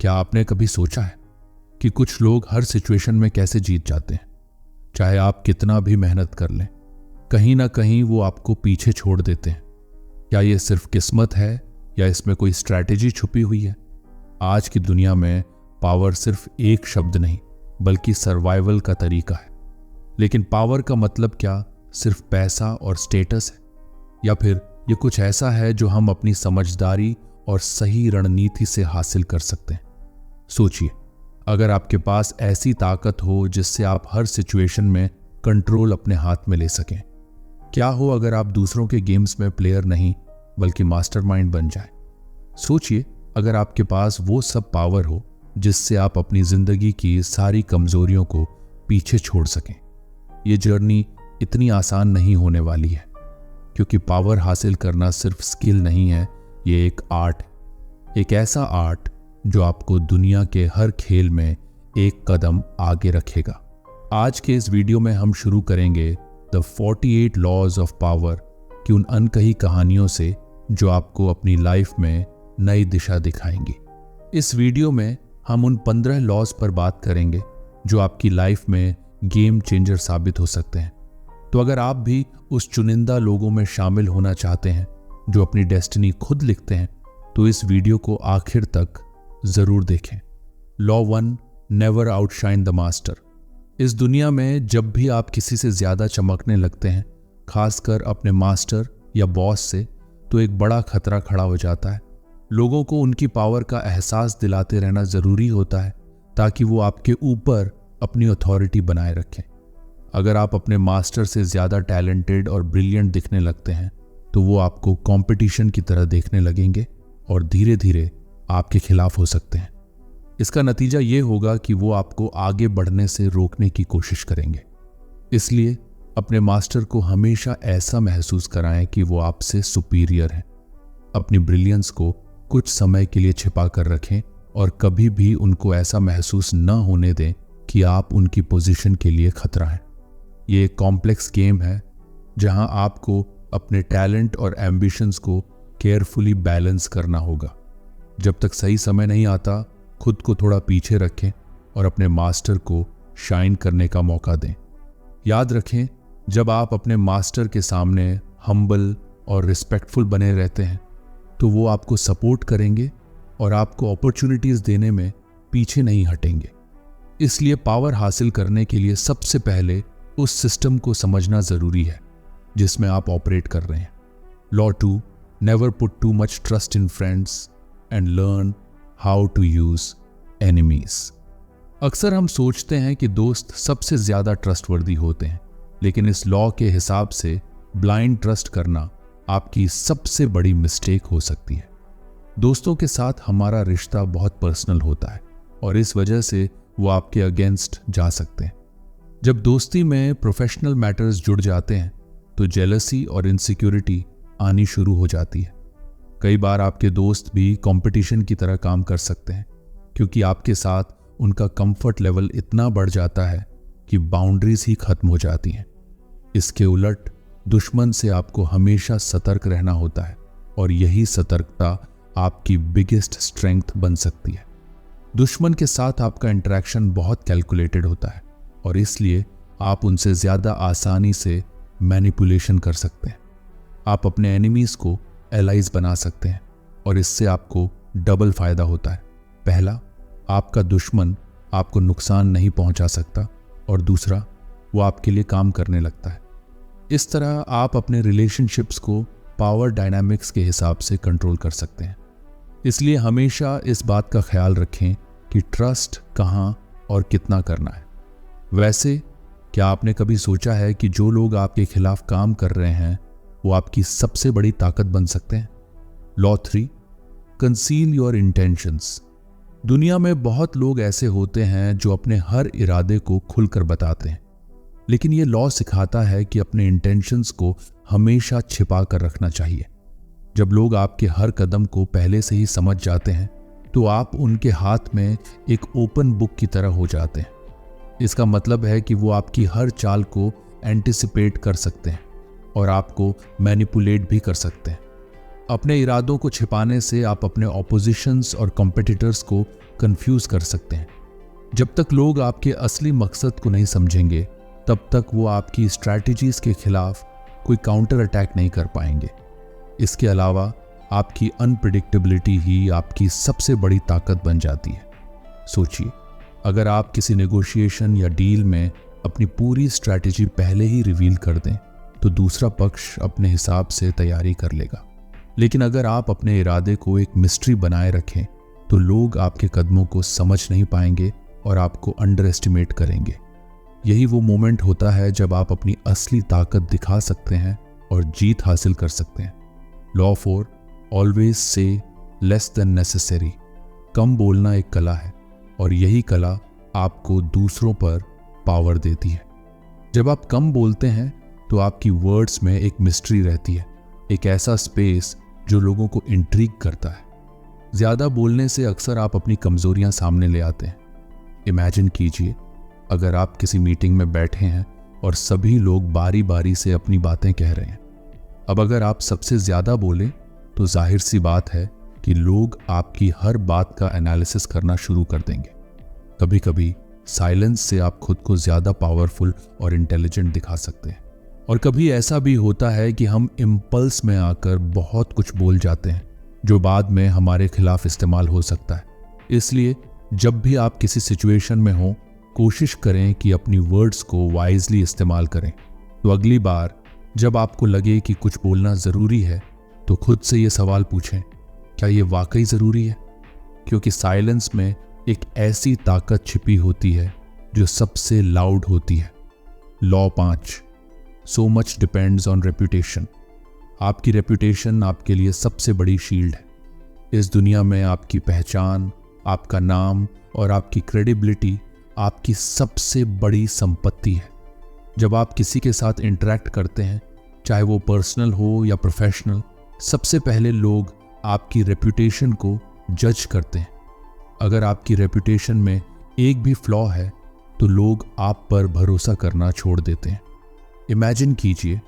क्या आपने कभी सोचा है कि कुछ लोग हर सिचुएशन में कैसे जीत जाते हैं? चाहे आप कितना भी मेहनत कर लें, कहीं ना कहीं वो आपको पीछे छोड़ देते हैं। क्या ये सिर्फ किस्मत है या इसमें कोई स्ट्रैटेजी छुपी हुई है? आज की दुनिया में पावर सिर्फ एक शब्द नहीं बल्कि सर्वाइवल का तरीका है। लेकिन पावर का मतलब क्या सिर्फ पैसा और स्टेटस है, या फिर ये कुछ ऐसा है जो हम अपनी समझदारी और सही रणनीति से हासिल कर सकते हैं? सोचिए, अगर आपके पास ऐसी ताकत हो जिससे आप हर सिचुएशन में कंट्रोल अपने हाथ में ले सकें। क्या हो अगर आप दूसरों के गेम्स में प्लेयर नहीं बल्कि मास्टरमाइंड बन जाए? सोचिए, अगर आपके पास वो सब पावर हो जिससे आप अपनी जिंदगी की सारी कमजोरियों को पीछे छोड़ सकें। ये जर्नी इतनी आसान नहीं होने वाली है, क्योंकि पावर हासिल करना सिर्फ स्किल नहीं है, ये एक आर्ट है। एक ऐसा आर्ट जो आपको दुनिया के हर खेल में एक कदम आगे रखेगा। आज के इस वीडियो में हम शुरू करेंगे द 48 लॉज ऑफ पावर की उन अनकही कहानियों से जो आपको अपनी लाइफ में नई दिशा दिखाएंगी। इस वीडियो में हम उन 15 लॉज पर बात करेंगे जो आपकी लाइफ में गेम चेंजर साबित हो सकते हैं। तो अगर आप भी उस चुनिंदा लोगों में शामिल होना चाहते हैं जो अपनी डेस्टिनी खुद लिखते हैं, तो इस वीडियो को आखिर तक जरूर देखें। Law 1, never outshine the master. इस दुनिया में जब भी आप किसी से ज्यादा चमकने लगते हैं, खासकर अपने मास्टर या बॉस से, तो एक बड़ा खतरा खड़ा हो जाता है। लोगों को उनकी पावर का एहसास दिलाते रहना जरूरी होता है ताकि वो आपके ऊपर अपनी अथॉरिटी बनाए रखें। अगर आप अपने मास्टर से ज्यादा टैलेंटेड और ब्रिलियंट दिखने लगते हैं, तो वो आपको कंपटीशन की तरह देखने लगेंगे और धीरे धीरे आपके खिलाफ हो सकते हैं। इसका नतीजा ये होगा कि वो आपको आगे बढ़ने से रोकने की कोशिश करेंगे। इसलिए अपने मास्टर को हमेशा ऐसा महसूस कराएं कि वो आपसे सुपीरियर है। अपनी ब्रिलियंस को कुछ समय के लिए छिपा कर रखें और कभी भी उनको ऐसा महसूस न होने दें कि आप उनकी पोजीशन के लिए खतरा हैं। ये एक कॉम्प्लेक्स गेम है जहां आपको अपने टैलेंट और एम्बिशंस को केयरफुली बैलेंस करना होगा। जब तक सही समय नहीं आता, खुद को थोड़ा पीछे रखें और अपने मास्टर को शाइन करने का मौका दें। याद रखें, जब आप अपने मास्टर के सामने हम्बल और रिस्पेक्टफुल बने रहते हैं, तो वो आपको सपोर्ट करेंगे और आपको अपॉर्चुनिटीज देने में पीछे नहीं हटेंगे। इसलिए पावर हासिल करने के लिए सबसे पहले उस सिस्टम को समझना जरूरी है जिसमें आप ऑपरेट कर रहे हैं। Law 2, never put too much trust in friends and learn how to use enemies. अक्सर हम सोचते हैं कि दोस्त सबसे ज्यादा ट्रस्टवर्दी होते हैं, लेकिन इस लॉ के हिसाब से ब्लाइंड ट्रस्ट करना आपकी सबसे बड़ी मिस्टेक हो सकती है। दोस्तों के साथ हमारा रिश्ता बहुत पर्सनल होता है और इस वजह से वो आपके अगेंस्ट जा सकते हैं। जब दोस्ती में प्रोफेशनल मैटर्स जुड़ जाते हैं, तो जेलसी और इनसिक्योरिटी आनी शुरू हो जाती है। कई बार आपके दोस्त भी कंपटीशन की तरह काम कर सकते हैं, क्योंकि आपके साथ उनका कंफर्ट लेवल इतना बढ़ जाता है कि बाउंड्रीज ही खत्म हो जाती हैं। इसके उलट दुश्मन से आपको हमेशा सतर्क रहना होता है और यही सतर्कता आपकी बिगेस्ट स्ट्रेंथ बन सकती है। दुश्मन के साथ आपका इंटरेक्शन बहुत कैलकुलेटेड होता है और इसलिए आप उनसे ज्यादा आसानी से मैनिपुलेशन कर सकते हैं। आप अपने एनिमीज को एलाइज बना सकते हैं और इससे आपको डबल फायदा होता है। पहला, आपका दुश्मन आपको नुकसान नहीं पहुंचा सकता और दूसरा, वो आपके लिए काम करने लगता है। इस तरह आप अपने रिलेशनशिप्स को पावर डायनामिक्स के हिसाब से कंट्रोल कर सकते हैं। इसलिए हमेशा इस बात का ख्याल रखें कि ट्रस्ट कहाँ और कितना करना है। वैसे क्या आपने कभी सोचा है कि जो लोग आपके खिलाफ काम कर रहे हैं वो आपकी सबसे बड़ी ताकत बन सकते हैं? Law 3, conceal your intentions. दुनिया में बहुत लोग ऐसे होते हैं जो अपने हर इरादे को खुलकर बताते हैं, लेकिन ये लॉ सिखाता है कि अपने इंटेंशंस को हमेशा छिपा कर रखना चाहिए। जब लोग आपके हर कदम को पहले से ही समझ जाते हैं, तो आप उनके हाथ में एक ओपन बुक की तरह हो जाते हैं। इसका मतलब है कि वो आपकी हर चाल को एंटिसिपेट कर सकते हैं और आपको मैनिपुलेट भी कर सकते हैं। अपने इरादों को छिपाने से आप अपने ऑपोजिशंस और कॉम्पिटिटर्स को कंफ्यूज कर सकते हैं। जब तक लोग आपके असली मकसद को नहीं समझेंगे तब तक वो आपकी स्ट्रैटेजीज के खिलाफ कोई काउंटर अटैक नहीं कर पाएंगे। इसके अलावा आपकी अनप्रिडिक्टेबिलिटी ही आपकी सबसे बड़ी ताकत बन जाती है। सोचिए, अगर आप किसी नेगोशिएशन या डील में अपनी पूरी स्ट्रैटेजी पहले ही रिवील कर दें तो दूसरा पक्ष अपने हिसाब से तैयारी कर लेगा। लेकिन अगर आप अपने इरादे को एक मिस्ट्री बनाए रखें तो लोग आपके कदमों को समझ नहीं पाएंगे और आपको अंडर एस्टिमेट करेंगे। यही वो मोमेंट होता है जब आप अपनी असली ताकत दिखा सकते हैं और जीत हासिल कर सकते हैं। लॉ 4, ऑलवेज से लेस देन नेसेसरी। कम बोलना एक कला है और यही कला आपको दूसरों पर पावर देती है। जब आप कम बोलते हैं तो आपकी वर्ड्स में एक मिस्ट्री रहती है, एक ऐसा स्पेस जो लोगों को इंट्रिग करता है। ज्यादा बोलने से अक्सर आप अपनी कमजोरियां सामने ले आते हैं। इमेजिन कीजिए, अगर आप किसी मीटिंग में बैठे हैं और सभी लोग बारी बारी से अपनी बातें कह रहे हैं। अब अगर आप सबसे ज्यादा बोलें तो जाहिर सी बात है कि लोग आपकी हर बात का एनालिसिस करना शुरू कर देंगे। कभी कभी साइलेंस से आप खुद को ज्यादा पावरफुल और इंटेलिजेंट दिखा सकते हैं, और कभी ऐसा भी होता है कि हम इम्पल्स में आकर बहुत कुछ बोल जाते हैं जो बाद में हमारे खिलाफ इस्तेमाल हो सकता है। इसलिए जब भी आप किसी सिचुएशन में हो, कोशिश करें कि अपनी वर्ड्स को वाइजली इस्तेमाल करें। तो अगली बार जब आपको लगे कि कुछ बोलना ज़रूरी है तो खुद से ये सवाल पूछें, क्या ये वाकई ज़रूरी है? क्योंकि साइलेंस में एक ऐसी ताकत छिपी होती है जो सबसे लाउड होती है। Law 5, so much depends on reputation. आपकी रेपुटेशन आपके लिए सबसे बड़ी शील्ड है। इस दुनिया में आपकी पहचान, आपका नाम और आपकी क्रेडिबिलिटी आपकी सबसे बड़ी संपत्ति है। जब आप किसी के साथ इंटरेक्ट करते हैं, चाहे वो पर्सनल हो या प्रोफेशनल, सबसे पहले लोग आपकी रेपुटेशन को जज करते हैं। अगर आपकी रेपुटेशन में एक भी फ्लॉ है तो लोग आप पर भरोसा करना छोड़ देते हैं। इमेजिन कीजिए,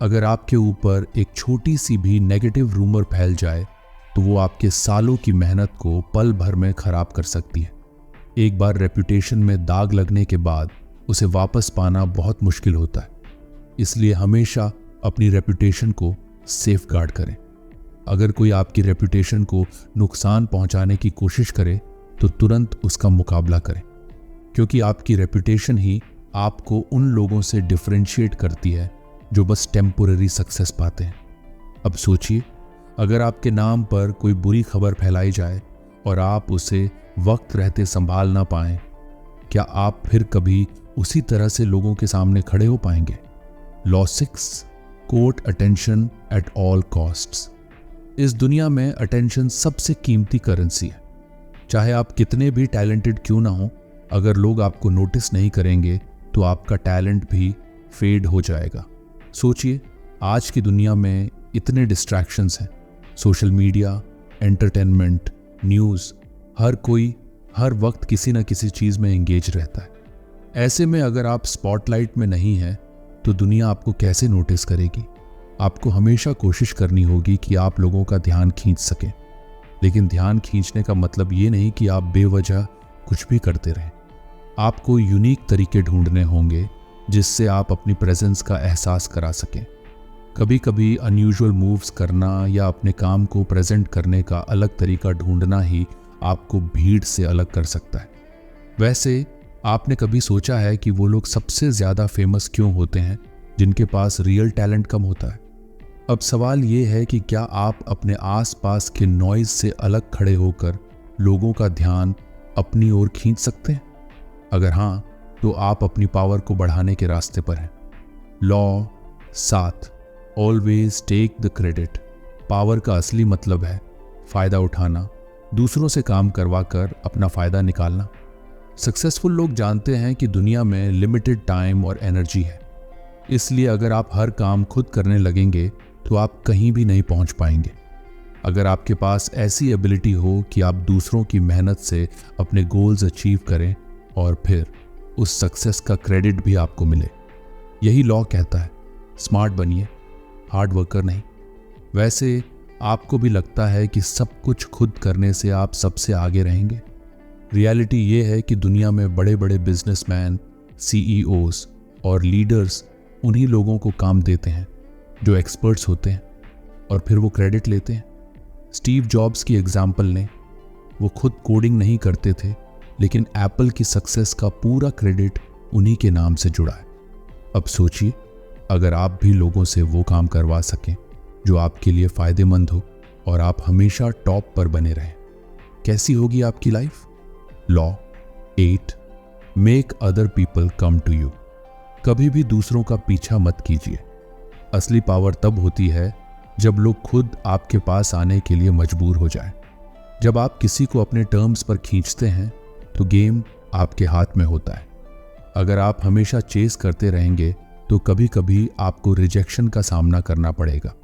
अगर आपके ऊपर एक छोटी सी भी नेगेटिव रूमर फैल जाए तो वो आपके सालों की मेहनत को पल भर में खराब कर सकती है। एक बार रेपुटेशन में दाग लगने के बाद उसे वापस पाना बहुत मुश्किल होता है। इसलिए हमेशा अपनी रेपुटेशन को सेफ गार्ड करें। अगर कोई आपकी रेपुटेशन को नुकसान पहुंचाने की कोशिश करे तो तुरंत उसका मुकाबला करें, क्योंकि आपकी रेपुटेशन ही आपको उन लोगों से डिफरेंशिएट करती है जो बस टेम्पोररी सक्सेस पाते हैं। अब सोचिए, अगर आपके नाम पर कोई बुरी खबर फैलाई जाए और आप उसे वक्त रहते संभाल ना पाएं, क्या आप फिर कभी उसी तरह से लोगों के सामने खड़े हो पाएंगे? Law 6, court attention at all costs. इस दुनिया में अटेंशन सबसे कीमती करेंसी है। चाहे आप कितने भी टैलेंटेड क्यों ना हो, अगर लोग आपको नोटिस नहीं करेंगे तो आपका टैलेंट भी फेड हो जाएगा। सोचिए, आज की दुनिया में इतने डिस्ट्रैक्शंस हैं, सोशल मीडिया, एंटरटेनमेंट, न्यूज़, हर कोई हर वक्त किसी न किसी चीज़ में एंगेज रहता है। ऐसे में अगर आप स्पॉटलाइट में नहीं हैं तो दुनिया आपको कैसे नोटिस करेगी? आपको हमेशा कोशिश करनी होगी कि आप लोगों का ध्यान खींच सकें, लेकिन ध्यान खींचने का मतलब ये नहीं कि आप बेवजह कुछ भी करते रहें। आपको यूनिक तरीके ढूंढने होंगे जिससे आप अपनी प्रेजेंस का एहसास करा सकें। कभी कभी अनयूजुअल मूव्स करना या अपने काम को प्रेजेंट करने का अलग तरीका ढूंढना ही आपको भीड़ से अलग कर सकता है। वैसे आपने कभी सोचा है कि वो लोग सबसे ज़्यादा फेमस क्यों होते हैं जिनके पास रियल टैलेंट कम होता है? अब सवाल ये है कि क्या आप अपने आसपास के नॉइज से अलग खड़े होकर लोगों का ध्यान अपनी ओर खींच सकते हैं? अगर हाँ, तो आप अपनी पावर को बढ़ाने के रास्ते पर हैं। Law 7, always take the credit. Power का असली मतलब है फ़ायदा उठाना, दूसरों से काम करवा कर अपना फ़ायदा निकालना। सक्सेसफुल लोग जानते हैं कि दुनिया में लिमिटेड टाइम और एनर्जी है, इसलिए अगर आप हर काम खुद करने लगेंगे तो आप कहीं भी नहीं पहुंच पाएंगे। अगर आपके पास ऐसी एबिलिटी हो कि आप दूसरों की मेहनत से अपने गोल्स अचीव करें और फिर उस सक्सेस का क्रेडिट भी आपको मिले। यही लॉ कहता है, स्मार्ट बनिए, हार्ड वर्कर नहीं। वैसे आपको भी लगता है कि सब कुछ खुद करने से आप सबसे आगे रहेंगे? रियलिटी ये है कि दुनिया में बड़े बड़े बिजनेसमैन, सीईओज और लीडर्स उन्हीं लोगों को काम देते हैं जो एक्सपर्ट्स होते हैं और फिर वो क्रेडिट लेते हैं। स्टीव जॉब्स की एग्जाम्पल लें, वो खुद कोडिंग नहीं करते थे, लेकिन एप्पल की सक्सेस का पूरा क्रेडिट उन्हीं के नाम से जुड़ा है। अब सोचिए, अगर आप भी लोगों से वो काम करवा सकें जो आपके लिए फ़ायदेमंद हो और आप हमेशा टॉप पर बने रहें, कैसी होगी आपकी life? Law 8, make other people come to you. कभी भी दूसरों का पीछा मत कीजिए। असली पावर तब होती है जब लोग खुद आपके पास आने के लिए मजबूर हो जाएं। जब आप किसी को अपने टर्म्स पर खींचते हैं तो गेम आपके हाथ में होता है। अगर आप हमेशा चेस करते रहेंगे तो कभी कभी आपको रिजेक्शन का सामना करना पड़ेगा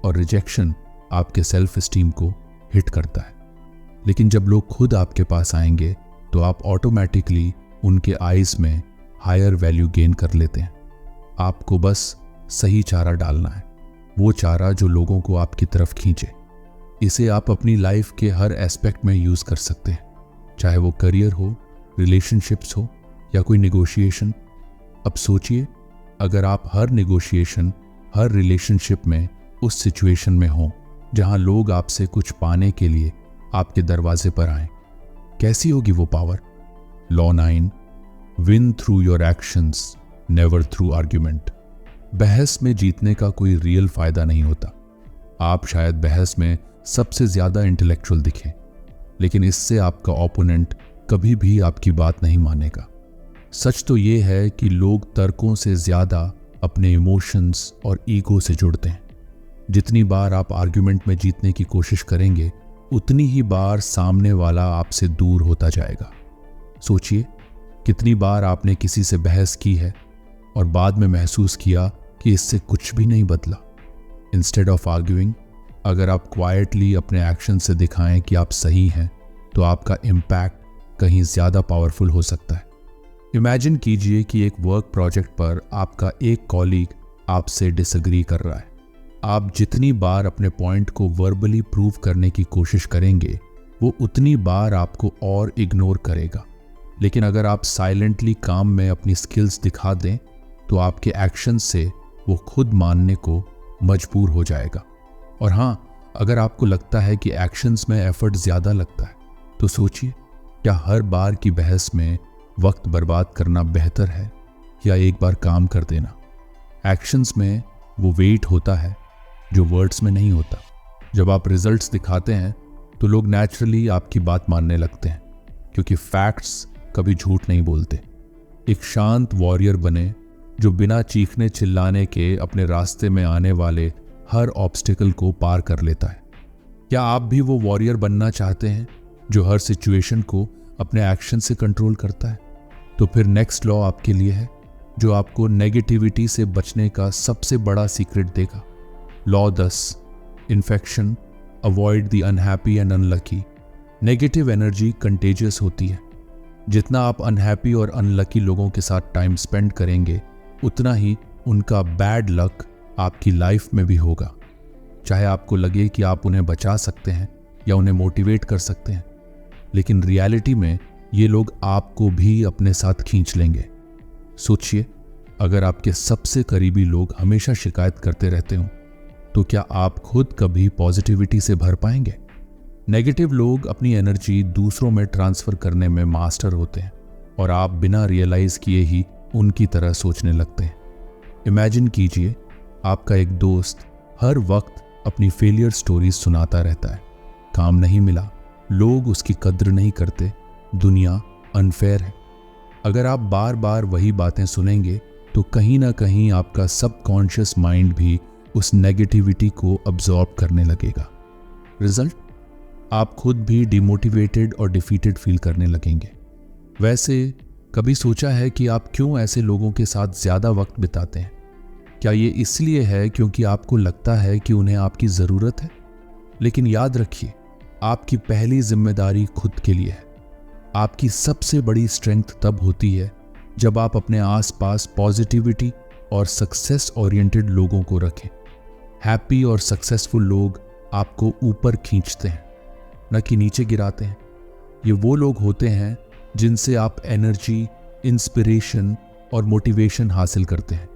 और रिजेक्शन आपके सेल्फ एस्टीम को हिट करता है। लेकिन जब लोग खुद आपके पास आएंगे तो आप ऑटोमेटिकली उनके आईज में हायर वैल्यू गेन कर लेते हैं। आपको बस सही चारा डालना है, वो चारा जो लोगों को आपकी तरफ खींचे। इसे आप अपनी लाइफ के हर एस्पेक्ट में यूज कर सकते हैं, चाहे वो करियर हो, रिलेशनशिप्स हो या कोई नेगोशिएशन। अब सोचिए, अगर आप हर नेगोशिएशन, हर रिलेशनशिप में उस सिचुएशन में हो जहां लोग आपसे कुछ पाने के लिए आपके दरवाजे पर आए, कैसी होगी वो power? Law 9, win through your actions, never through argument. बहस में जीतने का कोई रियल फायदा नहीं होता। आप शायद बहस में सबसे ज्यादा इंटेलेक्चुअल दिखें, लेकिन इससे आपका ओपोनेंट कभी भी आपकी बात नहीं मानेगा। सच तो ये है कि लोग तर्कों से ज्यादा अपने इमोशंस और ईगो से जुड़ते हैं। जितनी बार आप आर्ग्यूमेंट में जीतने की कोशिश करेंगे, उतनी ही बार सामने वाला आपसे दूर होता जाएगा। सोचिए, कितनी बार आपने किसी से बहस की है और बाद में महसूस किया कि इससे कुछ भी नहीं बदला। इंस्टेड ऑफ आर्ग्यूइंग, अगर आप क्वाइटली अपने एक्शन से दिखाएं कि आप सही हैं, तो आपका इम्पैक्ट कहीं ज्यादा पावरफुल हो सकता है। इमेजिन कीजिए कि एक वर्क प्रोजेक्ट पर आपका एक कॉलीग आपसे डिसएग्री कर रहा है। आप जितनी बार अपने पॉइंट को वर्बली प्रूव करने की कोशिश करेंगे, वो उतनी बार आपको और इग्नोर करेगा। लेकिन अगर आप साइलेंटली काम में अपनी स्किल्स दिखा दें, तो आपके एक्शन से वो खुद मानने को मजबूर हो जाएगा। और हाँ, अगर आपको लगता है कि एक्शंस में एफर्ट ज्यादा लगता है, तो सोचिए, क्या हर बार की बहस में वक्त बर्बाद करना बेहतर है या एक बार काम कर देना? एक्शंस में वो वेट होता है जो वर्ड्स में नहीं होता। जब आप रिजल्ट्स दिखाते हैं तो लोग नेचुरली आपकी बात मानने लगते हैं, क्योंकि फैक्ट्स कभी झूठ नहीं बोलते। एक शांत वॉरियर बने जो बिना चीखने चिल्लाने के अपने रास्ते में आने वाले हर ऑब्स्टिकल को पार कर लेता है। क्या आप भी वो वॉरियर बनना चाहते हैं जो हर सिचुएशन को अपने एक्शन से कंट्रोल करता है? तो फिर नेक्स्ट लॉ आपके लिए है, जो आपको नेगेटिविटी से बचने का सबसे बड़ा सीक्रेट देगा। Law 10, infection, avoid the unhappy and unlucky. Negative energy contagious होती है। जितना आप अनहैप्पी और अनलकी लोगों के साथ टाइम स्पेंड करेंगे, उतना ही उनका बैड लक आपकी लाइफ में भी होगा। चाहे आपको लगे कि आप उन्हें बचा सकते हैं या उन्हें मोटिवेट कर सकते हैं, लेकिन रियलिटी में ये लोग आपको भी अपने साथ खींच लेंगे। सोचिए, अगर आपके सबसे करीबी लोग हमेशा शिकायत करते रहते हो, तो क्या आप खुद कभी पॉजिटिविटी से भर पाएंगे? नेगेटिव लोग अपनी एनर्जी दूसरों में ट्रांसफर करने में मास्टर होते हैं और आप बिना रियलाइज किए ही उनकी तरह सोचने लगते हैं। इमेजिन कीजिए, आपका एक दोस्त हर वक्त अपनी फेलियर स्टोरीज सुनाता रहता है। काम नहीं मिला, लोग उसकी कद्र नहीं करते, दुनिया अनफेयर है। अगर आप बार बार वही बातें सुनेंगे तो कहीं ना कहीं आपका सबकॉन्शियस माइंड भी उस नेगेटिविटी को अब्जॉर्ब करने लगेगा। रिजल्ट, आप खुद भी डिमोटिवेटेड और डिफीटेड फील करने लगेंगे। वैसे कभी सोचा है कि आप क्यों ऐसे लोगों के साथ ज्यादा वक्त बिताते हैं? क्या ये इसलिए है क्योंकि आपको लगता है कि उन्हें आपकी जरूरत है? लेकिन याद रखिए, आपकी पहली जिम्मेदारी खुद के लिए है। आपकी सबसे बड़ी स्ट्रेंथ तब होती है जब आप अपने आसपास पॉजिटिविटी और सक्सेस ओरिएंटेड लोगों को रखें। हैप्पी और सक्सेसफुल लोग आपको ऊपर खींचते हैं, न कि नीचे गिराते हैं। ये वो लोग होते हैं जिनसे आप एनर्जी, इंस्पिरेशन और मोटिवेशन हासिल करते हैं।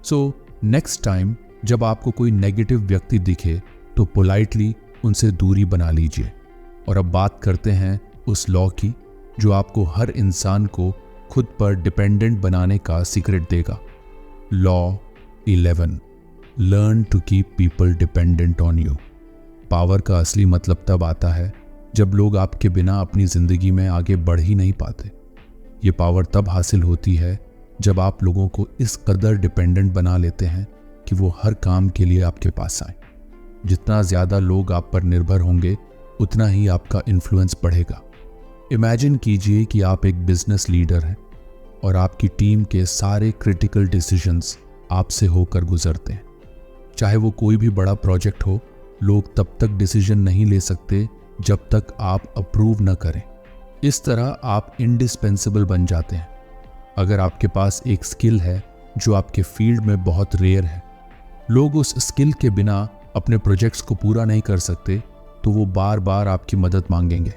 सो नेक्स्ट टाइम जब आपको कोई नेगेटिव व्यक्ति दिखे तो पोलाइटली उनसे दूरी बना लीजिए। और अब बात करते हैं उस लॉ की जो आपको हर इंसान को खुद पर डिपेंडेंट बनाने का सीक्रेट देगा। Law 11, learn to keep people dependent on you. Power का असली मतलब तब आता है जब लोग आपके बिना अपनी जिंदगी में आगे बढ़ ही नहीं पाते। ये पावर तब हासिल होती है जब आप लोगों को इस कदर डिपेंडेंट बना लेते हैं कि वो हर काम के लिए आपके पास आए। जितना ज़्यादा लोग आप पर निर्भर होंगे उतना ही आपका इन्फ्लुएंस बढ़ेगा। इमेजिन कीजिए कि आप एक बिजनेस लीडर हैं और आपकी टीम के सारे क्रिटिकल डिसीजंस आपसे होकर गुजरते हैं। चाहे वो कोई भी बड़ा प्रोजेक्ट हो, लोग तब तक डिसीजन नहीं ले सकते जब तक आप अप्रूव न करें। इस तरह आप इंडिस्पेंसिबल बन जाते हैं। अगर आपके पास एक स्किल है जो आपके फील्ड में बहुत रेयर है, लोग उस स्किल के बिना अपने प्रोजेक्ट्स को पूरा नहीं कर सकते तो वो बार बार आपकी मदद मांगेंगे।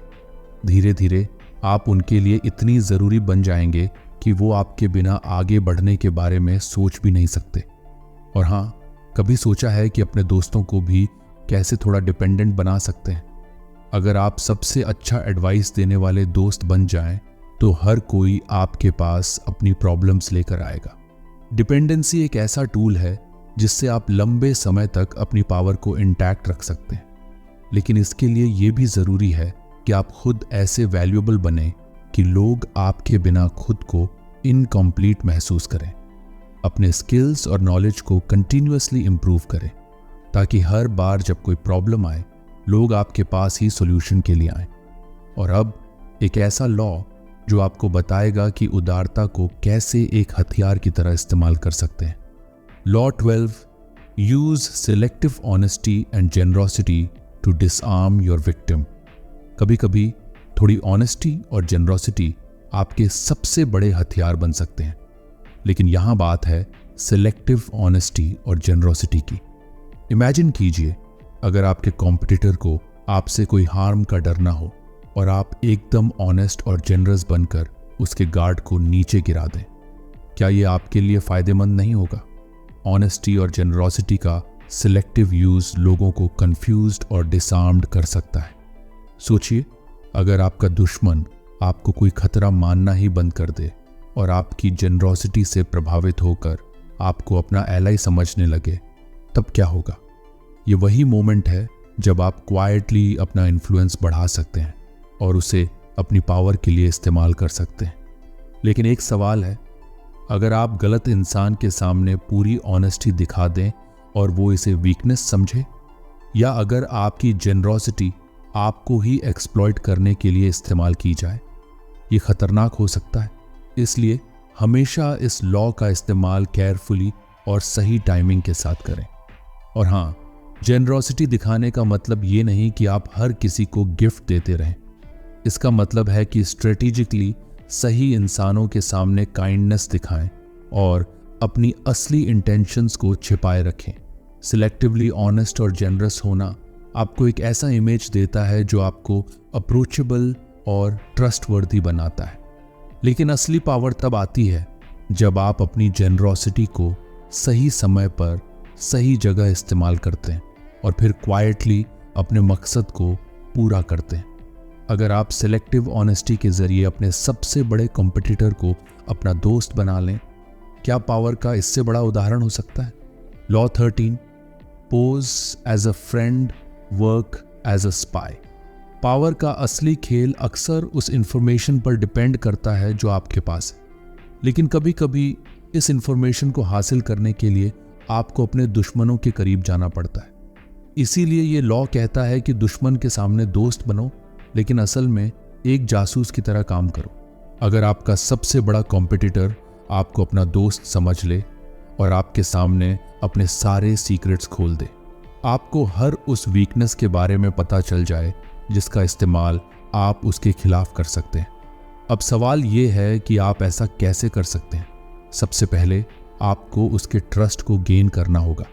धीरे धीरे आप उनके लिए इतनी ज़रूरी बन जाएंगे कि वो आपके बिना आगे बढ़ने के बारे में सोच भी नहीं सकते। और हाँ, कभी सोचा है कि अपने दोस्तों को भी कैसे थोड़ा डिपेंडेंट बना सकते हैं? अगर आप सबसे अच्छा एडवाइस देने वाले दोस्त बन जाएं, तो हर कोई आपके पास अपनी प्रॉब्लम्स लेकर आएगा। डिपेंडेंसी एक ऐसा टूल है जिससे आप लंबे समय तक अपनी पावर को इंटैक्ट रख सकते हैं, लेकिन इसके लिए यह भी ज़रूरी है कि आप खुद ऐसे वैल्यूएबल बने कि लोग आपके बिना खुद को इनकम्प्लीट महसूस करें। अपने स्किल्स और नॉलेज को कंटिन्यूअसली इम्प्रूव करें ताकि हर बार जब कोई प्रॉब्लम आए, लोग आपके पास ही सॉल्यूशन के लिए आएं। और अब एक ऐसा लॉ जो आपको बताएगा कि उदारता को कैसे एक हथियार की तरह इस्तेमाल कर सकते हैं। Law 12, use selective honesty and generosity to disarm your victim. कभी कभी थोड़ी ऑनेस्टी और जेनरोसिटी आपके सबसे बड़े हथियार बन सकते हैं, लेकिन यहां बात है सिलेक्टिव ऑनेस्टी और जेनरोसिटी की। इमेजिन कीजिए अगर आपके कॉम्पिटिटर को आपसे कोई हार्म का डर ना हो और आप एकदम ऑनेस्ट और जेनरस बनकर उसके गार्ड को नीचे गिरा दें, क्या यह आपके लिए फायदेमंद नहीं होगा? ऑनेस्टी और जेनरोसिटी का सिलेक्टिव यूज लोगों को कंफ्यूज्ड और डिसआर्म्ड कर सकता है। सोचिए, अगर आपका दुश्मन आपको कोई खतरा मानना ही बंद कर दे और आपकी जेनरोसिटी से प्रभावित होकर आपको अपना एलाई समझने लगे, तब क्या होगा? ये वही मोमेंट है जब आप क्वाइटली अपना इन्फ्लुएंस बढ़ा सकते हैं और उसे अपनी पावर के लिए इस्तेमाल कर सकते हैं। लेकिन एक सवाल है, अगर आप गलत इंसान के सामने पूरी ऑनेस्टी दिखा दें और वो इसे वीकनेस समझे, या अगर आपकी जेनरोसिटी आपको ही एक्सप्लॉइट करने के लिए इस्तेमाल की जाए, ये खतरनाक हो सकता है। इसलिए हमेशा इस लॉ का इस्तेमाल केयरफुली और सही टाइमिंग के साथ करें। और हाँ, जेनरोसिटी दिखाने का मतलब ये नहीं कि आप हर किसी को गिफ्ट देते रहें। इसका मतलब है कि स्ट्रेटेजिकली सही इंसानों के सामने काइंडनेस दिखाएं और अपनी असली इंटेंशंस को छिपाए रखें। सिलेक्टिवली ऑनेस्ट और जेनरस होना आपको एक ऐसा इमेज देता है जो आपको अप्रोचेबल और ट्रस्टवर्दी बनाता है। लेकिन असली पावर तब आती है जब आप अपनी जेनरोसिटी को सही समय पर सही जगह इस्तेमाल करते हैं और फिर क्वाइटली अपने मकसद को पूरा करते हैं। अगर आप सिलेक्टिव ऑनेस्टी के जरिए अपने सबसे बड़े कॉम्पिटिटर को अपना दोस्त बना लें, क्या पावर का इससे बड़ा उदाहरण हो सकता है? Law 13, pose as a friend, work as a spy. Power का असली खेल अक्सर उस इंफॉर्मेशन पर डिपेंड करता है जो आपके पास है, लेकिन कभी कभी इस इंफॉर्मेशन को हासिल करने के लिए आपको अपने दुश्मनों के करीब जाना पड़ता है। इसीलिए ये लॉ कहता है कि दुश्मन के सामने दोस्त बनो, लेकिन असल में एक जासूस की तरह काम करो। अगर आपका सबसे बड़ा कॉम्पिटिटर आपको अपना दोस्त समझ ले और आपके सामने अपने सारे सीक्रेट्स खोल दे, आपको हर उस वीकनेस के बारे में पता चल जाए जिसका इस्तेमाल आप उसके खिलाफ कर सकते हैं। अब सवाल ये है कि आप ऐसा कैसे कर सकते हैं? सबसे पहले आपको उसके ट्रस्ट को गेन करना होगा।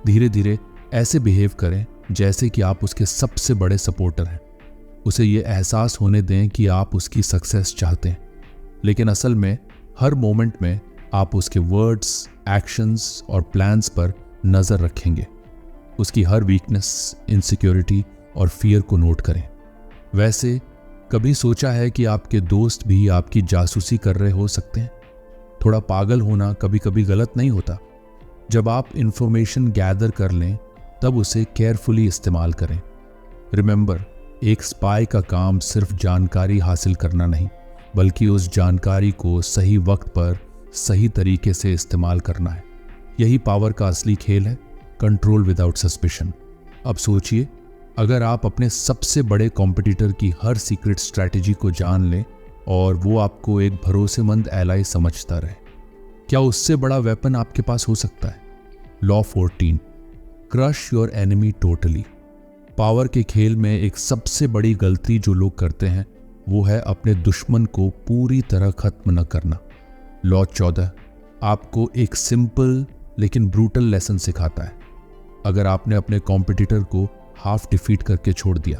धीरे धीरे ऐसे बिहेव करें जैसे कि आप उसके सबसे बड़े सपोर्टर हैं। उसे ये एहसास होने दें कि आप उसकी सक्सेस चाहते हैं, लेकिन असल में हर मोमेंट में आप उसके वर्ड्स, एक्शंस और प्लान्स पर नज़र रखेंगे। उसकी हर वीकनेस, इनसिक्योरिटी और फियर को नोट करें। वैसे कभी सोचा है कि आपके दोस्त भी आपकी जासूसी कर रहे हो सकते हैं? थोड़ा पागल होना कभी कभी गलत नहीं होता। जब आप इंफॉर्मेशन गैदर कर लें तब उसे केयरफुली इस्तेमाल करें। रिमेंबर, एक स्पाई का काम सिर्फ जानकारी हासिल करना नहीं, बल्कि उस जानकारी को सही वक्त पर सही तरीके से इस्तेमाल करना है। यही पावर का असली खेल है, कंट्रोल विदाउट सस्पिशन। अब सोचिए, अगर आप अपने सबसे बड़े कॉम्पिटिटर की हर सीक्रेट स्ट्रैटेजी को जान लें और वो आपको एक भरोसेमंद एलाई समझता रहे, क्या उससे बड़ा वेपन आपके पास हो सकता है? Law 14, crush your enemy totally. Power के खेल में एक सबसे बड़ी गलती जो लोग करते हैं वो है अपने दुश्मन को पूरी तरह खत्म न करना। लॉ 14 आपको एक सिंपल लेकिन ब्रूटल लेसन सिखाता है। अगर आपने अपने कॉम्पिटिटर को हाफ डिफीट करके छोड़ दिया,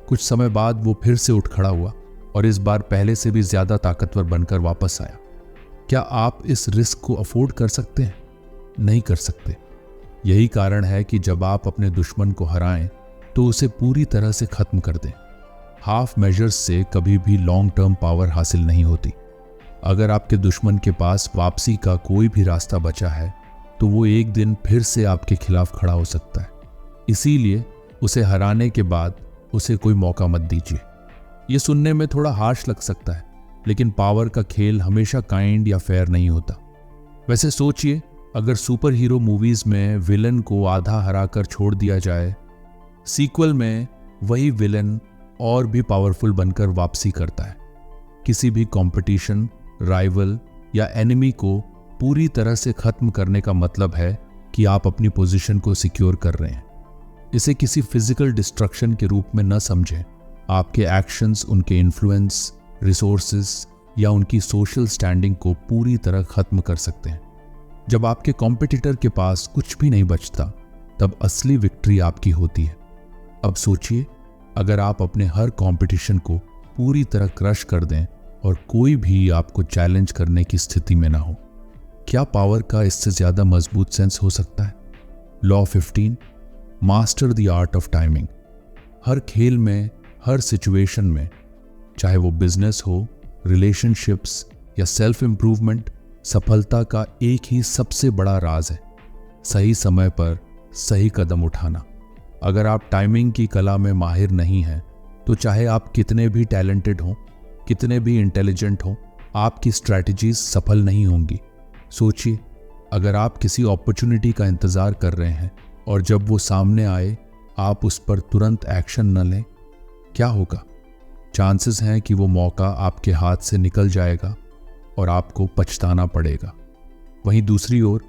कुछ समय बाद वो फिर से उठ खड़ा हुआ और इस बार पहले से भी ज्यादा ताकतवर बनकर वापस आया, क्या आप इस रिस्क को अफोर्ड कर सकते हैं? नहीं कर सकते। यही कारण है कि जब आप अपने दुश्मन को हराएं तो उसे पूरी तरह से खत्म कर दें। हाफ मेजर्स से कभी भी लॉन्ग टर्म पावर हासिल नहीं होती। अगर आपके दुश्मन के पास वापसी का कोई भी रास्ता बचा है तो वो एक दिन फिर से आपके खिलाफ खड़ा हो सकता है। इसीलिए उसे हराने के बाद उसे कोई मौका मत दीजिए। ये सुनने में थोड़ा हार्श लग सकता है, लेकिन पावर का खेल हमेशा काइंड या फेयर नहीं होता। वैसे सोचिए, अगर सुपर हीरो मूवीज में विलन को आधा हराकर छोड़ दिया जाए, सीक्वल में वही विलन और भी पावरफुल बनकर वापसी करता है। किसी भी कंपटीशन, राइवल या एनिमी को पूरी तरह से खत्म करने का मतलब है कि आप अपनी पोजीशन को सिक्योर कर रहे हैं। इसे किसी फिजिकल डिस्ट्रक्शन के रूप में न समझें। आपके एक्शंस उनके इन्फ्लुएंस, रिसोर्सेज या उनकी सोशल स्टैंडिंग को पूरी तरह खत्म कर सकते हैं। जब आपके कॉम्पिटिटर के पास कुछ भी नहीं बचता, तब असली विक्ट्री आपकी होती है। अब सोचिए, अगर आप अपने हर कंपटीशन को पूरी तरह क्रश कर दें और कोई भी आपको चैलेंज करने की स्थिति में ना हो, क्या पावर का इससे ज्यादा मजबूत सेंस हो सकता है? Law 15, master the art of timing. हर खेल में, हर सिचुएशन में, चाहे वो बिजनेस हो, रिलेशनशिप्स या सेल्फ इंप्रूवमेंट, सफलता का एक ही सबसे बड़ा राज है, सही समय पर सही कदम उठाना। अगर आप टाइमिंग की कला में माहिर नहीं हैं, तो चाहे आप कितने भी टैलेंटेड हों, कितने भी इंटेलिजेंट हों, आपकी स्ट्रैटेजीज सफल नहीं होंगी। सोचिए, अगर आप किसी अपॉर्चुनिटी का इंतजार कर रहे हैं और जब वो सामने आए आप उस पर तुरंत एक्शन न लें, क्या होगा? चांसेस हैं कि वो मौका आपके हाथ से निकल जाएगा और आपको पछताना पड़ेगा। वहीं दूसरी ओर,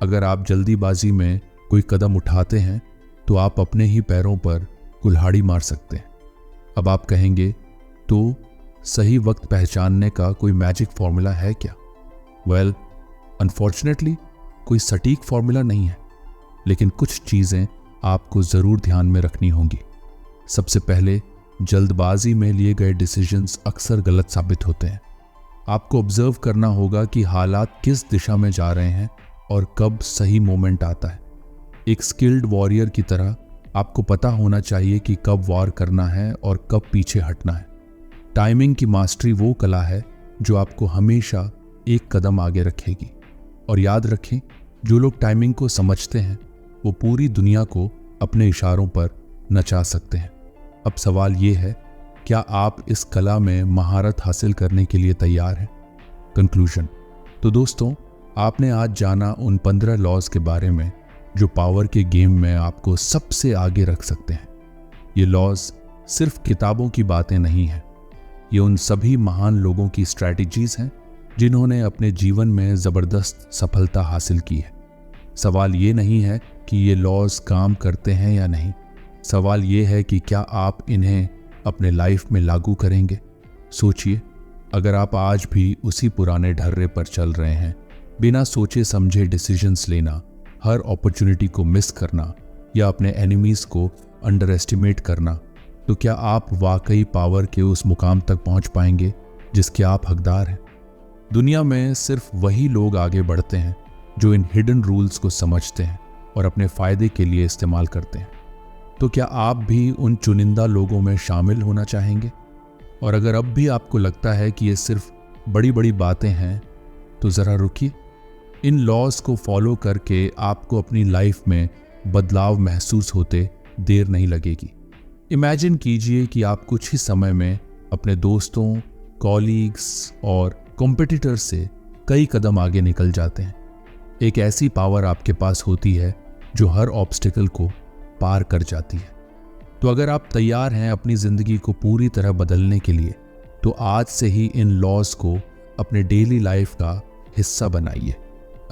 अगर आप जल्दीबाजी में कोई कदम उठाते हैं तो आप अपने ही पैरों पर कुल्हाड़ी मार सकते हैं। अब आप कहेंगे, तो सही वक्त पहचानने का कोई मैजिक फॉर्मूला है क्या? वेल, अनफॉर्चुनेटली कोई सटीक फॉर्मूला नहीं है, लेकिन कुछ चीज़ें आपको ज़रूर ध्यान में रखनी होंगी। सबसे पहले, जल्दबाजी में लिए गए डिसीजंस अक्सर गलत साबित होते हैं। आपको ऑब्जर्व करना होगा कि हालात किस दिशा में जा रहे हैं और कब सही मोमेंट आता है। एक स्किल्ड वॉरियर की तरह आपको पता होना चाहिए कि कब वॉर करना है और कब पीछे हटना है। टाइमिंग की मास्टरी वो कला है जो आपको हमेशा एक कदम आगे रखेगी। और याद रखें, जो लोग टाइमिंग को समझते हैं वो पूरी दुनिया को अपने इशारों पर नचा सकते हैं। अब सवाल ये है, क्या आप इस कला में महारत हासिल करने के लिए तैयार हैं? कंक्लूजन। तो दोस्तों, आपने आज जाना उन 15 लॉज के बारे में जो पावर के गेम में आपको सबसे आगे रख सकते हैं। ये लॉज सिर्फ किताबों की बातें नहीं हैं, ये उन सभी महान लोगों की स्ट्रैटेजीज हैं जिन्होंने अपने जीवन में ज़बरदस्त सफलता हासिल की है। सवाल ये नहीं है कि ये लॉज काम करते हैं या नहीं, सवाल ये है कि क्या आप इन्हें अपने लाइफ में लागू करेंगे। सोचिए, अगर आप आज भी उसी पुराने ढर्रे पर चल रहे हैं, बिना सोचे समझे डिसीजंस लेना, हर अपॉर्चुनिटी को मिस करना या अपने एनिमीज को अंडर एस्टिमेट करना, तो क्या आप वाकई पावर के उस मुकाम तक पहुंच पाएंगे जिसके आप हकदार हैं? दुनिया में सिर्फ वही लोग आगे बढ़ते हैं जो इन हिडन रूल्स को समझते हैं और अपने फायदे के लिए इस्तेमाल करते हैं। तो क्या आप भी उन चुनिंदा लोगों में शामिल होना चाहेंगे? और अगर अब भी आपको लगता है कि ये सिर्फ बड़ी बड़ी बातें हैं, तो ज़रा रुकिए। इन लॉज को फॉलो करके आपको अपनी लाइफ में बदलाव महसूस होते देर नहीं लगेगी। इमेजिन कीजिए कि आप कुछ ही समय में अपने दोस्तों, कॉलीग्स और कॉम्पिटिटर्स से कई कदम आगे निकल जाते हैं। एक ऐसी पावर आपके पास होती है जो हर ऑब्स्टिकल को पार कर जाती है। तो अगर आप तैयार हैं अपनी ज़िंदगी को पूरी तरह बदलने के लिए, तो आज से ही इन लॉज को अपने डेली लाइफ का हिस्सा बनाइए।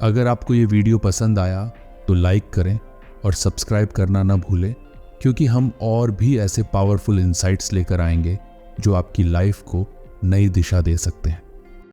अगर आपको ये वीडियो पसंद आया तो लाइक करें और सब्सक्राइब करना ना भूलें, क्योंकि हम और भी ऐसे पावरफुल इंसाइट्स लेकर आएंगे जो आपकी लाइफ को नई दिशा दे सकते हैं।